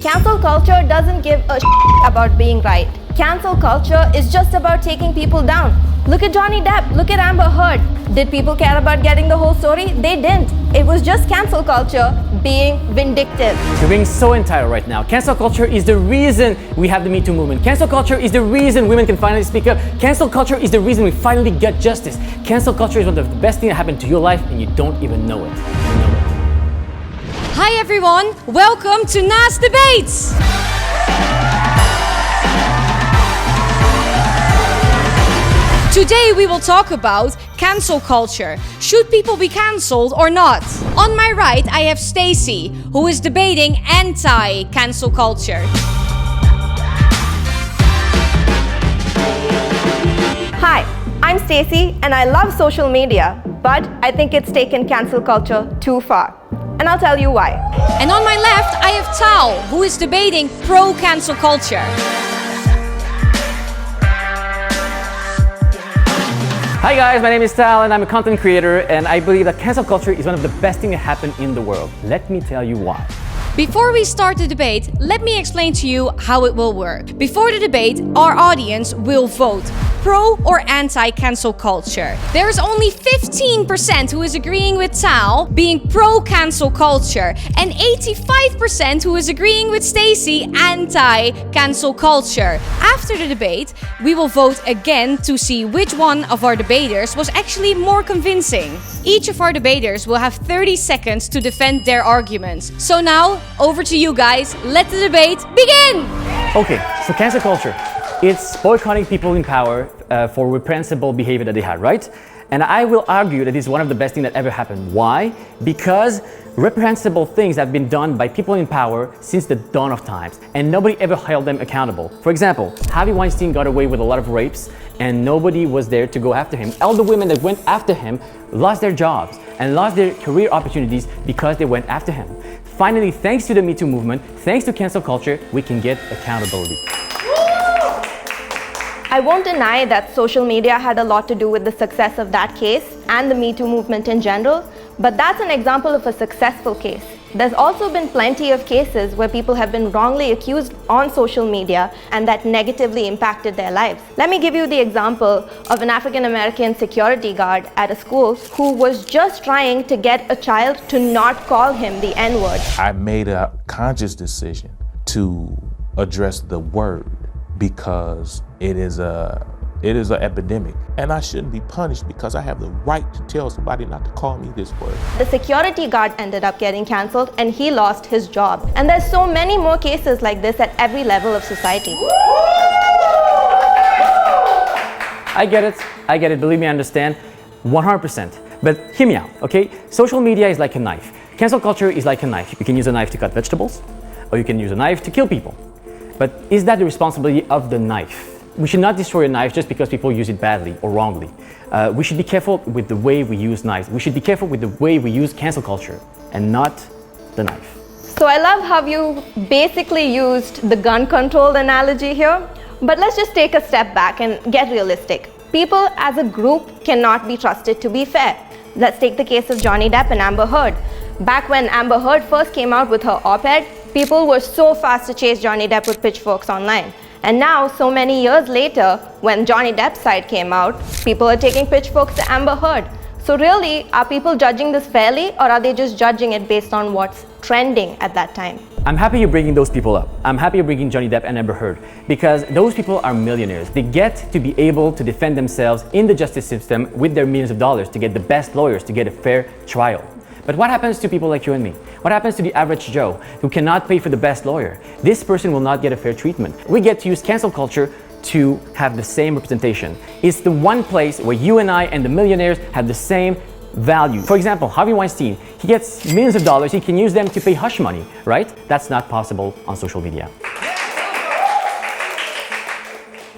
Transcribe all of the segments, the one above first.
Cancel culture doesn't give a about being right. Cancel culture is just about taking people down. Look at Johnny Depp, look at Amber Heard. Did people care about getting the whole story? They didn't. It was just cancel culture being vindictive. You're being so entitled right now. Cancel culture is the reason we have the Me Too movement. Cancel culture is the reason women can finally speak up. Cancel culture is the reason we finally get justice. Cancel culture is one of the best things that happened to your life and you don't even know it. Hi everyone, welcome to NAS Debates! Today we will talk about cancel culture. Should people be cancelled or not? On my right I have Stacy, who is debating anti-cancel culture. Hi, I'm Stacy and I love social media, but I think it's taken cancel culture too far. And I'll tell you why. And on my left I have Tal, who is debating pro-cancel culture. Hi guys, my name is Tal and I'm a content creator and I believe that cancel culture is one of the best things that happen in the world. Let me tell you why. Before we start the debate, let me explain to you how it will work. Before the debate, our audience will vote pro or anti-cancel culture. There's only 15% who is agreeing with Tal being pro-cancel culture and 85% who is agreeing with Stacy anti-cancel culture. After the debate, we will vote again to see which one of our debaters was actually more convincing. Each of our debaters will have 30 seconds to defend their arguments. So now, over to you guys. Let the debate begin! Okay, so cancel culture. It's boycotting people in power for reprehensible behavior that they had, right? And I will argue that it's one of the best things that ever happened. Why? Because reprehensible things have been done by people in power since the dawn of times, and nobody ever held them accountable. For example, Harvey Weinstein got away with a lot of rapes, and nobody was there to go after him. All the women that went after him lost their jobs and lost their career opportunities because they went after him. Finally, thanks to the Me Too movement, thanks to cancel culture, we can get accountability. I won't deny that social media had a lot to do with the success of that case and the Me Too movement in general, but that's an example of a successful case. There's also been plenty of cases where people have been wrongly accused on social media and that negatively impacted their lives. Let me give you the example of an African American security guard at a school who was just trying to get a child to not call him the N-word. I made a conscious decision to address the word because it is an epidemic, and I shouldn't be punished because I have the right to tell somebody not to call me this word. The security guard ended up getting cancelled and he lost his job. And there's so many more cases like this at every level of society. I get it, believe me, I understand, 100%. But hear me out, okay? Social media is like a knife. Cancel culture is like a knife. You can use a knife to cut vegetables, or you can use a knife to kill people. But is that the responsibility of the knife? We should not destroy a knife just because people use it badly or wrongly. We should be careful with the way we use knives. We should be careful with the way we use cancel culture and not the knife. So I love how you basically used the gun control analogy here, but let's just take a step back and get realistic. People as a group cannot be trusted to be fair. Let's take the case of Johnny Depp and Amber Heard. Back when Amber Heard first came out with her op-ed, people were so fast to chase Johnny Depp with pitchforks online. And now, so many years later, when Johnny Depp's side came out, people are taking pitchforks to Amber Heard. So really, are people judging this fairly, or are they just judging it based on what's trending at that time? I'm happy you're bringing those people up. I'm happy you're bringing Johnny Depp and Amber Heard because those people are millionaires. They get to be able to defend themselves in the justice system with their millions of dollars to get the best lawyers to get a fair trial. But what happens to people like you and me? What happens to the average Joe who cannot pay for the best lawyer? This person will not get a fair treatment. We get to use cancel culture to have the same representation. It's the one place where you and I and the millionaires have the same value. For example, Harvey Weinstein, he gets millions of dollars, he can use them to pay hush money, right? That's not possible on social media.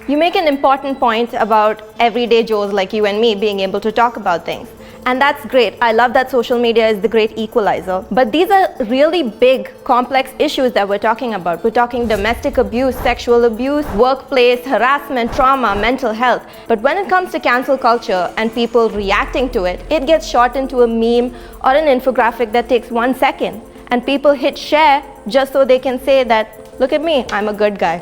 You make an important point about everyday Joes like you and me being able to talk about things. And that's great. I love that social media is the great equalizer. But these are really big, complex issues that we're talking about. We're talking domestic abuse, sexual abuse, workplace, harassment, trauma, mental health. But when it comes to cancel culture and people reacting to it, it gets shot into a meme or an infographic that takes 1 second. And people hit share just so they can say that, look at me, I'm a good guy.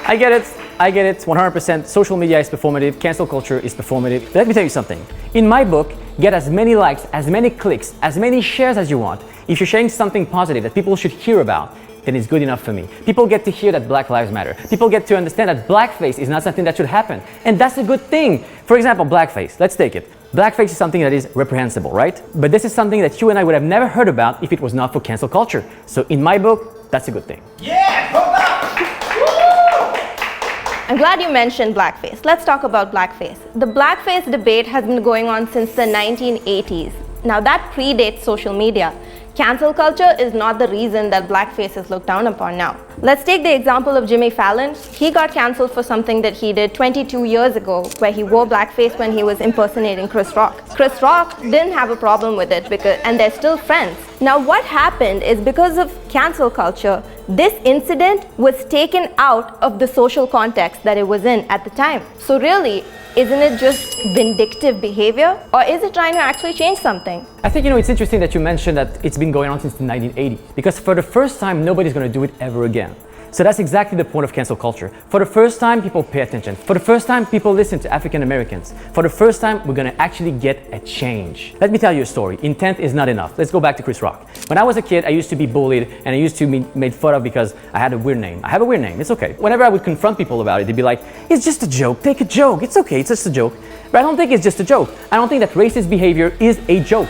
I get it. 100%. Social media is performative. Cancel culture is performative. Let me tell you something. In my book, get as many likes, as many clicks, as many shares as you want. If you're sharing something positive that people should hear about, then it's good enough for me. People get to hear that Black Lives Matter. People get to understand that blackface is not something that should happen. And that's a good thing. For example, blackface. Let's take it. Blackface is something that is reprehensible, right? But this is something that you and I would have never heard about if it was not for cancel culture. So in my book, that's a good thing. I'm glad you mentioned blackface. Let's talk about blackface. The blackface debate has been going on since the 1980s. Now that predates social media. Cancel culture is not the reason that blackface is looked down upon now. Let's take the example of Jimmy Fallon. He got cancelled for something that he did 22 years ago, where he wore blackface when he was impersonating Chris Rock. Chris Rock didn't have a problem with it and they're still friends. Now what happened is, because of cancel culture, this incident was taken out of the social context that it was in at the time. So really, isn't it just vindictive behavior, or is it trying to actually change something? I think, it's interesting that you mentioned that it's been going on since the 1980s, because for the first time, nobody's going to do it ever again. So that's exactly the point of cancel culture. For the first time, people pay attention. For the first time, people listen to African Americans. For the first time, we're going to actually get a change. Let me tell you a story. Intent is not enough. Let's go back to Chris Rock. When I was a kid, I used to be bullied and I used to be made fun of because I had a weird name. I have a weird name. It's okay. Whenever I would confront people about it, they'd be like, it's just a joke. Take a joke. It's okay. It's just a joke. But I don't think it's just a joke. I don't think that racist behavior is a joke.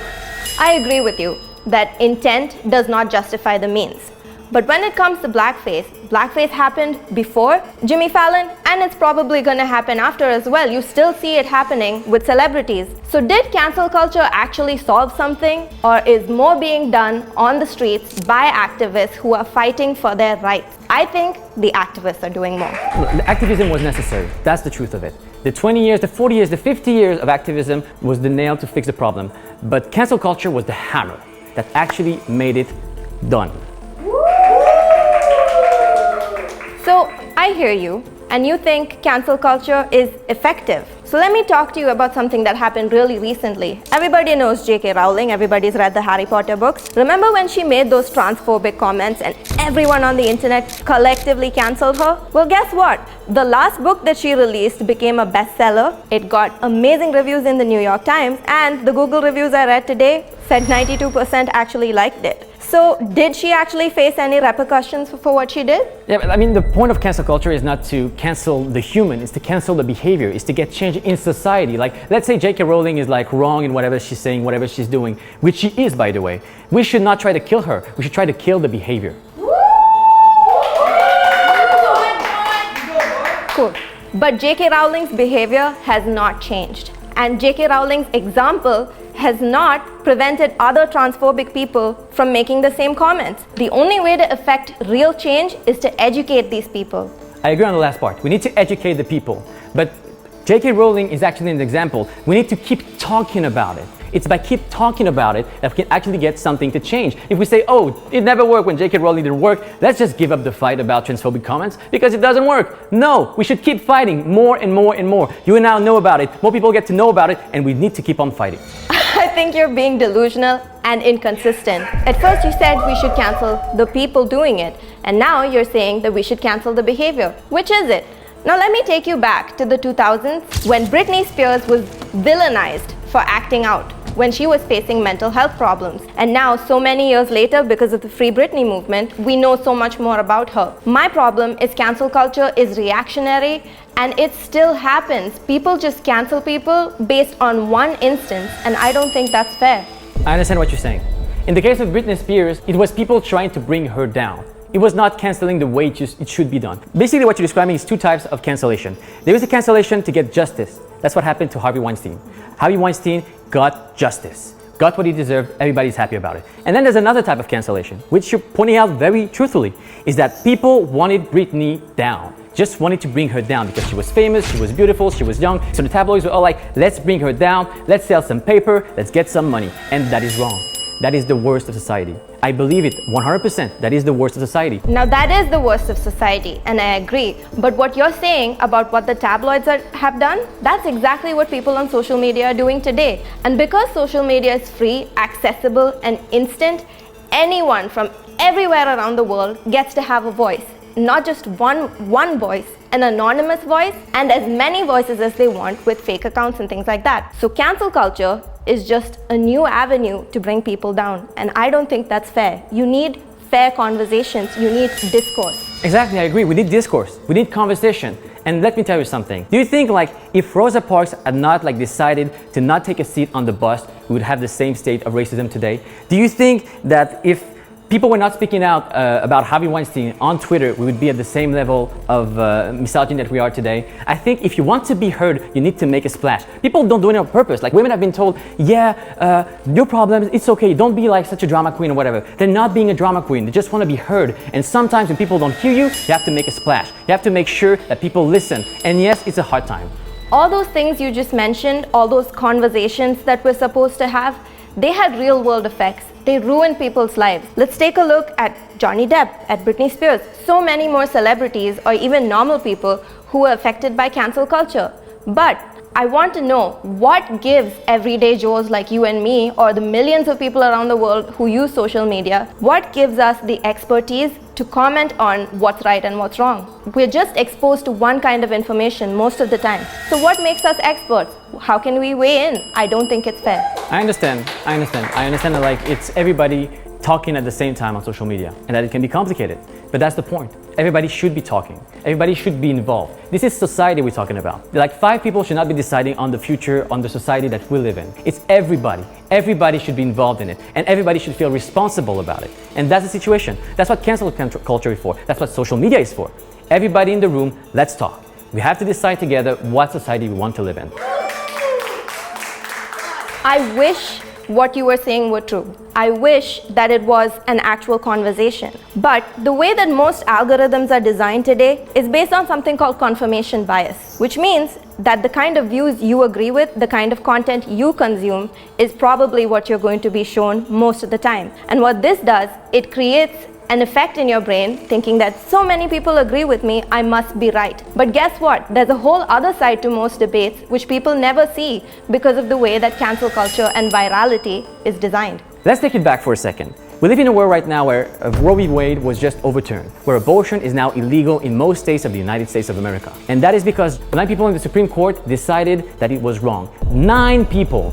I agree with you that intent does not justify the means. But when it comes to blackface happened before Jimmy Fallon, and it's probably going to happen after as well. You still see it happening with celebrities. So did cancel culture actually solve something, or is more being done on the streets by activists who are fighting for their rights? I think the activists are doing more. Look, the activism was necessary. That's the truth of it. The 20 years, the 40 years, the 50 years of activism was the nail to fix the problem. But cancel culture was the hammer that actually made it done. So I hear you, and you think cancel culture is effective. So let me talk to you about something that happened really recently. Everybody knows JK Rowling, everybody's read the Harry Potter books. Remember when she made those transphobic comments and everyone on the internet collectively cancelled her? Well, guess what? The last book that she released became a bestseller. It got amazing reviews in the New York Times, and the Google reviews I read today said 92% actually liked it. So did she actually face any repercussions for what she did? Yeah, but I mean, the point of cancel culture is not to cancel the human, it's to cancel the behavior, it's to get change in society. Like, let's say JK Rowling is like wrong in whatever she's saying, whatever she's doing, which she is, by the way. We should not try to kill her, we should try to kill the behavior. Cool. But JK Rowling's behavior has not changed. And JK Rowling's example has not prevented other transphobic people from making the same comments. The only way to affect real change is to educate these people. I agree on the last part. We need to educate the people. But JK Rowling is actually an example. We need to keep talking about it. It's by keep talking about it that we can actually get something to change. If we say, oh, it never worked when JK Rowling didn't work, let's just give up the fight about transphobic comments because it doesn't work. No, we should keep fighting more and more and more. You and I know about it, more people get to know about it, and we need to keep on fighting. I think you're being delusional and inconsistent. At first you said we should cancel the people doing it, and now you're saying that we should cancel the behavior. Which is it? Now let me take you back to the 2000s when Britney Spears was villainized for acting out when she was facing mental health problems. And now, so many years later, because of the Free Britney movement, we know so much more about her. My problem is cancel culture is reactionary, and it still happens. People just cancel people based on one instance, and I don't think that's fair. I understand what you're saying. In the case of Britney Spears, it was people trying to bring her down. It was not canceling the way it should be done. Basically, what you're describing is two types of cancellation. There is a cancellation to get justice. That's what happened to Harvey Weinstein. Harvey Weinstein got justice, got what he deserved, everybody's happy about it. And then there's another type of cancellation, which you're pointing out very truthfully, is that people wanted Britney down, just wanted to bring her down because she was famous, she was beautiful, she was young. So the tabloids were all like, let's bring her down, let's sell some paper, let's get some money. And that is wrong. that is the worst of society. I believe it 100%. That is the worst of society. Now that is the worst of society, and I agree. But what you're saying about what the tabloids have done, that's exactly what people on social media are doing today. And because social media is free, accessible, and instant, anyone from everywhere around the world gets to have a voice. Not just one voice, an anonymous voice, and as many voices as they want with fake accounts and things like that. So cancel culture is just a new avenue to bring people down, and I don't think that's fair. You need fair conversations, you need discourse. Exactly, I agree. We need discourse. We need conversation. And let me tell you something. Do you think if Rosa Parks had not decided to not take a seat on the bus, we would have the same state of racism today? Do you think that if people were not speaking out about Harvey Weinstein on Twitter, we would be at the same level of misogyny that we are today? I think if you want to be heard, you need to make a splash. People don't do it on purpose. Women have been told, your problems, it's okay, don't be such a drama queen or whatever. They're not being a drama queen, they just want to be heard. And sometimes when people don't hear you, you have to make a splash. You have to make sure that people listen. And yes, it's a hard time. All those things you just mentioned, all those conversations that we're supposed to have, they had real world effects. They ruin people's lives. Let's take a look at Johnny Depp, at Britney Spears, so many more celebrities or even normal people who are affected by cancel culture. But I want to know what gives everyday Joes like you and me, or the millions of people around the world who use social media, what gives us the expertise to comment on what's right and what's wrong? We're just exposed to one kind of information most of the time. So what makes us experts? How can we weigh in? I don't think it's fair. I understand that it's everybody talking at the same time on social media, and that it can be complicated. But that's the point. Everybody should be talking. Everybody should be involved. This is society we're talking about. 5 people should not be deciding on the future, on the society that we live in. It's everybody. Everybody should be involved in it, and everybody should feel responsible about it. And that's the situation. That's what cancel culture is for. That's what social media is for. Everybody in the room, let's talk. We have to decide together what society we want to live in. I wish what you were saying were true. I wish that it was an actual conversation. But the way that most algorithms are designed today is based on something called confirmation bias, which means that the kind of views you agree with, the kind of content you consume, is probably what you're going to be shown most of the time. And what this does, it creates an effect in your brain thinking that so many people agree with me, I must be right. But guess what? There's a whole other side to most debates which people never see because of the way that cancel culture and virality is designed. Let's take it back for a second. We live in a world right now where Roe v. Wade was just overturned, where abortion is now illegal in most states of the United States of America. And that is because 9 people in the Supreme Court decided that it was wrong. 9 people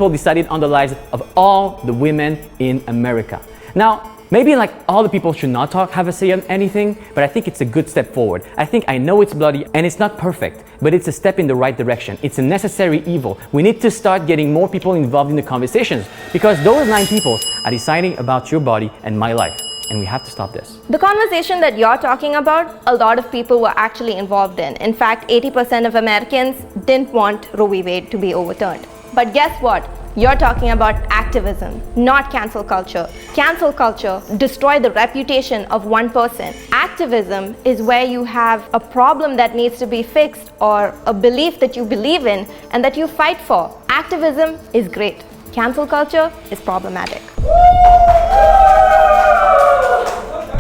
decided on the lives of all the women in America. Now, maybe all the people should not have a say on anything, but I think it's a good step forward. I know it's bloody and it's not perfect, but it's a step in the right direction. It's a necessary evil. We need to start getting more people involved in the conversations because those 9 people are deciding about your body and my life. And we have to stop this. The conversation that you're talking about, a lot of people were actually involved in. In fact, 80% of Americans didn't want Roe v. Wade to be overturned. But guess what? You're talking about activism, not cancel culture. Cancel culture destroyed the reputation of one person. Activism is where you have a problem that needs to be fixed or a belief that you believe in and that you fight for. Activism is great. Cancel culture is problematic.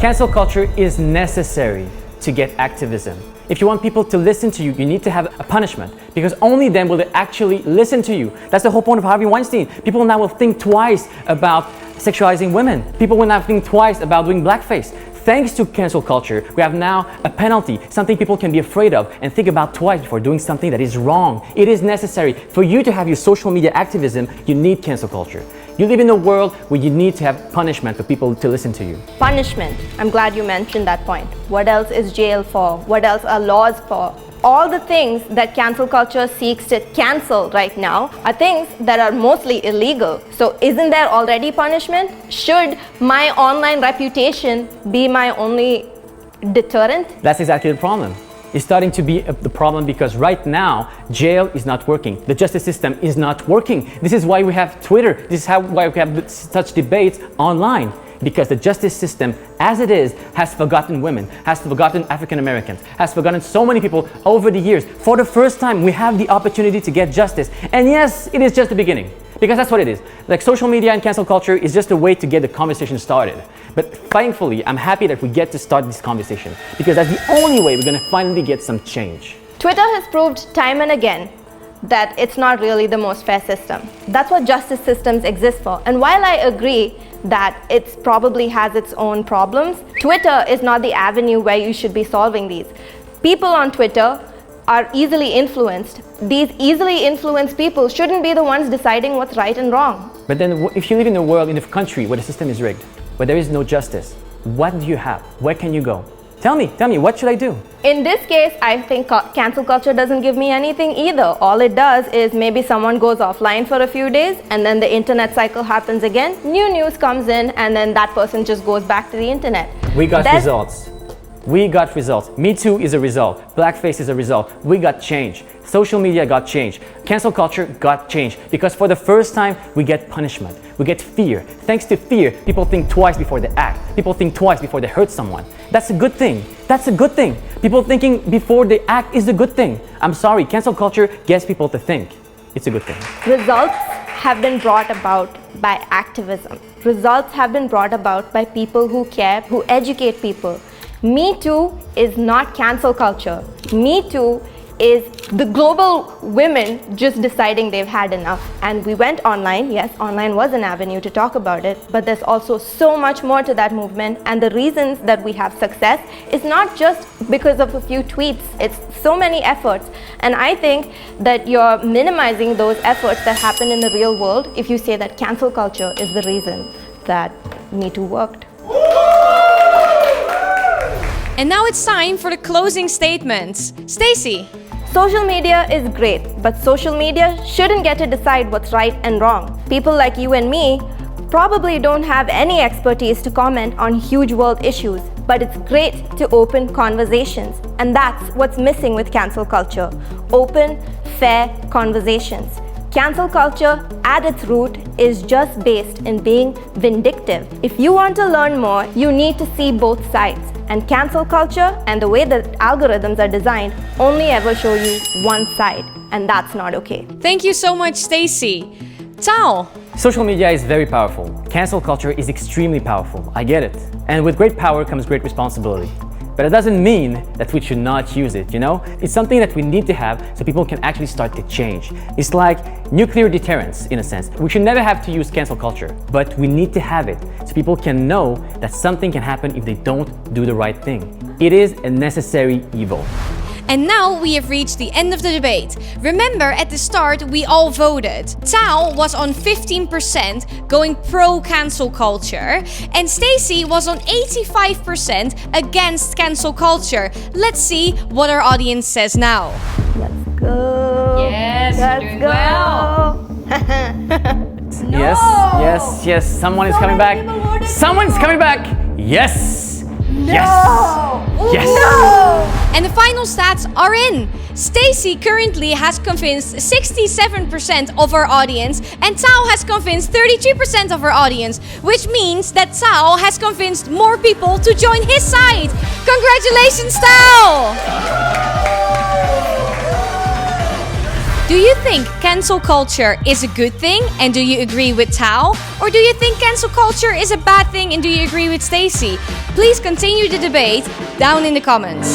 Cancel culture is necessary to get activism. If you want people to listen to you, you need to have a punishment because only then will they actually listen to you. That's the whole point of Harvey Weinstein. People now will think twice about sexualizing women. People will now think twice about doing blackface. Thanks to cancel culture, we have now a penalty, something people can be afraid of and think about twice before doing something that is wrong. It is necessary. For you to have your social media activism, you need cancel culture. You live in a world where you need to have punishment for people to listen to you. Punishment. I'm glad you mentioned that point. What else is jail for? What else are laws for? All the things that cancel culture seeks to cancel right now are things that are mostly illegal. So isn't there already punishment? Should my online reputation be my only deterrent? That's exactly the problem. It's starting to be the problem because right now, jail is not working. The justice system is not working. This is why we have Twitter. This is why we have such debates online. Because the justice system, as it is, has forgotten women, has forgotten African Americans, has forgotten so many people over the years. For the first time, we have the opportunity to get justice. And yes, it is just the beginning. Because that's what it is. Like social media and cancel culture is just a way to get the conversation started. But thankfully, I'm happy that we get to start this conversation because that's the only way we're gonna finally get some change. Twitter has proved time and again that it's not really the most fair system. That's what justice systems exist for. And while I agree that it probably has its own problems, Twitter is not the avenue where you should be solving these. People on Twitter are easily influenced. These easily influenced people shouldn't be the ones deciding what's right and wrong. But then if you live in a world, in a country where the system is rigged, where there is no justice, what do you have? Where can you go? Tell me, what should I do? In this case, I think cancel culture doesn't give me anything either. All it does is maybe someone goes offline for a few days and then the internet cycle happens again, new news comes in, and then that person just goes back to the internet. We got results. We got results. Me Too is a result. Blackface is a result. We got change. Social media got change. Cancel culture got change. Because for the first time, we get punishment. We get fear. Thanks to fear, people think twice before they act. People think twice before they hurt someone. That's a good thing. That's a good thing. People thinking before they act is a good thing. I'm sorry, cancel culture gets people to think. It's a good thing. Results have been brought about by activism. Results have been brought about by people who care, who educate people. Me Too is not cancel culture. Me Too is the global women just deciding they've had enough. And we went online. Yes, online was an avenue to talk about it, but there's also so much more to that movement. And the reasons that we have success is not just because of a few tweets. It's so many efforts. And I think that you're minimizing those efforts that happen in the real world if you say that cancel culture is the reason that Me Too worked. And now it's time for the closing statements. Stacy. Social media is great, but social media shouldn't get to decide what's right and wrong. People like you and me probably don't have any expertise to comment on huge world issues, but it's great to open conversations. And that's what's missing with cancel culture. Open, fair conversations. Cancel culture, at its root, is just based in being vindictive. If you want to learn more, you need to see both sides. And cancel culture and the way that algorithms are designed only ever show you one side, and that's not okay. Thank you so much, Stacy. Tao. Social media is very powerful. Cancel culture is extremely powerful. I get it. And with great power comes great responsibility. But it doesn't mean that we should not use it, you know? It's something that we need to have so people can actually start to change. It's like nuclear deterrence, in a sense. We should never have to use cancel culture, but we need to have it so people can know that something can happen if they don't do the right thing. It is a necessary evil. And now we have reached the end of the debate. Remember, at the start, we all voted. Tao was on 15% going pro-cancel culture, and Stacy was on 85% against cancel culture. Let's see what our audience says now. Let's go. Yes, Let's you're doing go. well. Yes. Someone is coming back. Someone's coming back. Yes. Yes. Yes. No! And the final stats are in. Stacy currently has convinced 67% of our audience, and Tao has convinced 32% of our audience, which means that Tao has convinced more people to join his side. Congratulations, Tao! Do you think cancel culture is a good thing, and do you agree with Tao? Or do you think cancel culture is a bad thing, and do you agree with Stacy? Please continue the debate down in the comments.